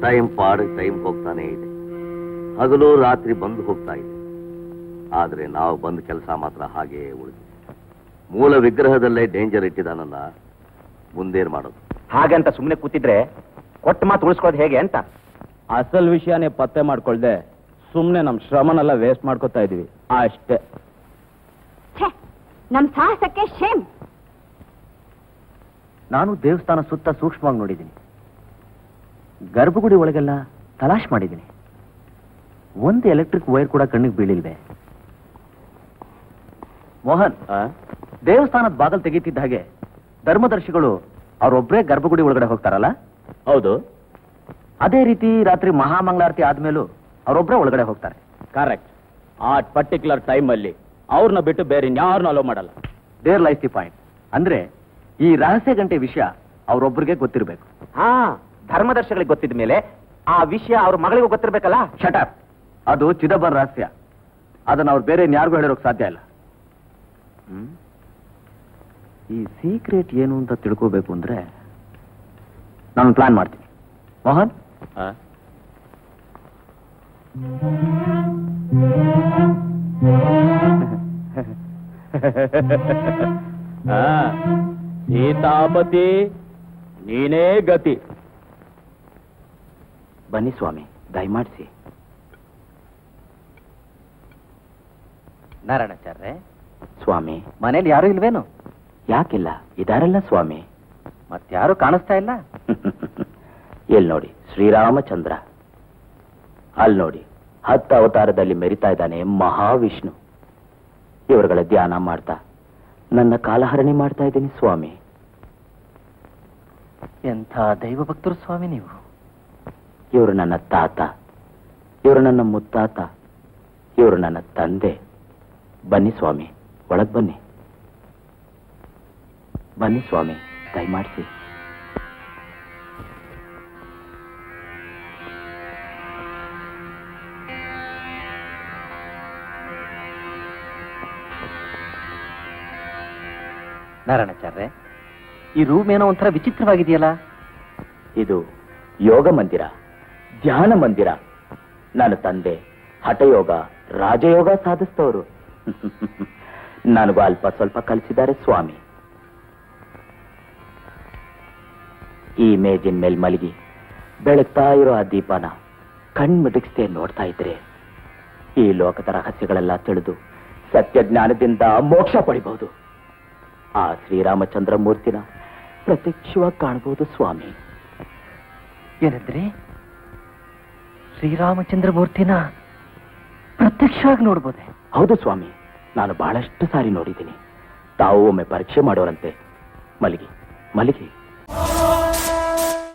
Time ಹೋಗ್ತಾನೆ ಇದೆ. ಹಗಲು ರಾತ್ರಿ ಬಂದು ಹೋಗ್ತಾ ಇದೆ. ಆದ್ರೆ ನಾವು ಬಂದ ಕೆಲಸ ಮಾತ್ರ ಹಾಗೆ ಉಳಿದಿದೆ. ಮೂಲ ವಿಗ್ರಹದಲ್ಲೇ ಡೇಂಜರ್ ಇಟ್ಟಿದಾನಲ್ಲ, ಮುಂದೇನ್ ಮಾಡೋದು? ಹಾಗಂತ ಸುಮ್ಮನೆ ಕೂತಿದ್ರೆ ಕೊಟ್ಟ ಮಾತು ಉಳಿಸ್ಕೋದು ಹೇಗೆ ಅಂತ. ಅಸಲ್ ವಿಷಯನೇ ಪತ್ತೆ ಮಾಡ್ಕೊಳ್ದೆ ಸುಮ್ನೆ ನಮ್ ಶ್ರಮನೆಲ್ಲ ವೇಸ್ಟ್ ಮಾಡ್ಕೊತಾ ಇದೀವಿ ಅಷ್ಟೇ. ನಮ್ ಸಾಹಸಕ್ಕೆ ಶೇಮ್. ನಾನು ದೇವಸ್ಥಾನ ಸುತ್ತ ಸೂಕ್ಷ್ಮವಾಗಿ ನೋಡಿದ್ದೀನಿ. ಗರ್ಭಗುಡಿ ಒಳಗೆಲ್ಲ ತಲಾಶ್ ಮಾಡಿದ್ದೀನಿ. ಒಂದು ಎಲೆಕ್ಟ್ರಿಕ್ ವೈರ್ ಕೂಡ ಕಣ್ಣಿಗೆ ಬೀಳಿಲ್ವೇ? ಮೋಹನ್, ದೇವಸ್ಥಾನದ ಬಾಗಲ್ ತೆಗೀತಿದ್ದ ಹಾಗೆ ಧರ್ಮದರ್ಶಿಗಳು ಅವರೊಬ್ಬರೇ ಗರ್ಭಗುಡಿ ಒಳಗಡೆ ಹೋಗ್ತಾರಲ್ಲ? ಹೌದು. ಅದೇ ರೀತಿ ರಾತ್ರಿ ಮಹಾಮಂಗಳಾರತಿ ಆದ್ಮೇಲೂ ಅವರೊಬ್ಬರೇ ಒಳಗಡೆ ಹೋಗ್ತಾರೆ. ಕರೆಕ್ಟ್. ಆ ಪರ್ಟಿಕ್ಯುಲರ್ ಟೈಮ್ ಅಲ್ಲಿ ಅವ್ರನ್ನ ಬಿಟ್ಟು ಬೇರೆ ಇನ್ಯಾರನ್ನ ಅಲೋ ಮಾಡಲ್ಲ. There lies the point. ಅಂದ್ರೆ ಈ ರಹಸ್ಯ ಗಂಟೆ ವಿಷಯ ಅವರೊಬ್ಬರಿಗೆ ಗೊತ್ತಿರಬೇಕು. ಹಾ, ಧರ್ಮದರ್ಶಿಗಳಿಗೆ ಗೊತ್ತಿದ ಮೇಲೆ ಆ ವಿಷಯ ಅವ್ರ ಮಗಳಿಗೂ ಗೊತ್ತಿರ್ಬೇಕಲ್ಲ? ಶಟಪ್. ಅದು ಚಿದಂಬರ ರಹಸ್ಯ. ಅದನ್ನ ಅವ್ರು ಬೇರೆ ಯಾರಿಗೂ ಹೇಳಿರೋಕ್ ಸಾಧ್ಯ ಇಲ್ಲ. ಈ ಸೀಕ್ರೆಟ್ ಏನು ಅಂತ ತಿಳ್ಕೋಬೇಕು ಅಂದ್ರೆ ನಾನು ಪ್ಲಾನ್ ಮಾಡ್ತೀನಿ. ಮೋಹನ್, ಸೀತಾಪತಿ ನೀನೇ ಗತಿ. ಬನ್ನಿ ಸ್ವಾಮಿ, ದಯಮಾಡಿಸಿ. ನಾರಾಯಣಾಚಾರ್ಯ ಸ್ವಾಮಿ, ಮನೇಲಿ ಯಾರು ಇಲ್ವೇನು? ಯಾಕಿಲ್ಲ, ಇದಾರಲ್ಲ ಸ್ವಾಮಿ. ಮತ್ತಾರು ಕಾಣಿಸ್ತಾ ಇಲ್ಲ. ಎಲ್ಲಿ ನೋಡಿ, ಶ್ರೀರಾಮಚಂದ್ರ. ಅಲ್ಲಿ ನೋಡಿ, 10 ಅವತಾರದಲ್ಲಿ ಮೆರಿತಾ ಇದ್ದಾನೆ ಮಹಾವಿಷ್ಣು. ಇವರುಗಳ ಧ್ಯಾನ ಮಾಡ್ತಾ ನನ್ನ ಕಾಲಹರಣೆ ಮಾಡ್ತಾ ಇದ್ದೀನಿ ಸ್ವಾಮಿ. ಎಂಥ ದೈವ ಭಕ್ತರು ಸ್ವಾಮಿ ನೀವು. ಇವರು ನನ್ನ ತಾತ, ಇವರು ನನ್ನ ಮುತ್ತಾತ, ಇವರು ನನ್ನ ತಂದೆ. ಬನ್ನಿ ಸ್ವಾಮಿ, ಒಳಗ್ ಬನ್ನಿ. ಬನ್ನಿ ಸ್ವಾಮಿ, ದಯಮಾಡಿಸಿ. ನಾರಾಯಣಾಚಾರ್ಯ, ಈ ರೂಮ್ ಏನೋ ಒಂಥರ ವಿಚಿತ್ರವಾಗಿದೆಯಲ್ಲ? ಇದು ಯೋಗ ಮಂದಿರ, ಧ್ಯಾನ ಮಂದಿರ. ನನ್ನ ತಂದೆ ಹಠಯೋಗ, ರಾಜಯೋಗ ಸಾಧಿಸ್ತವರು. ನನಗೂ ಅಲ್ಪ ಸ್ವಲ್ಪ ಕಲಿಸಿದ್ದಾರೆ ಸ್ವಾಮಿ. ಈ ಮೇಜಿನ ಮೇಲ್ ಮಲಗಿ ಬೆಳಗ್ತಾ ಇರೋ ಆ ದೀಪನ ಕಣ್ಮಿಟಿಕ್ಸ್ದೆ ನೋಡ್ತಾ ಇದ್ರೆ ಈ ಲೋಕದ ರಹಸ್ಯಗಳೆಲ್ಲ ತಿಳಿದು ಸತ್ಯ ಜ್ಞಾನದಿಂದ ಮೋಕ್ಷ ಪಡಿಬಹುದು. ಆ ಶ್ರೀರಾಮಚಂದ್ರ ಮೂರ್ತಿನ ಪ್ರತ್ಯಕ್ಷವಾಗಿ ಕಾಣಬಹುದು ಸ್ವಾಮಿ. ಏನಂದ್ರೆ ಶ್ರೀರಾಮಚಂದ್ರ ಮೂರ್ತಿನ ಪ್ರತ್ಯಕ್ಷವಾಗಿ ನೋಡ್ಬೋದೆ? ಹೌದು ಸ್ವಾಮಿ, ನಾನು ಬಹಳಷ್ಟು ಸಾರಿ ನೋಡಿದ್ದೀನಿ. ತಾವು ಒಮ್ಮೆ ಪರೀಕ್ಷೆ ಮಾಡೋರಂತೆ. ಮಲಗಿ ಮಲಗಿ.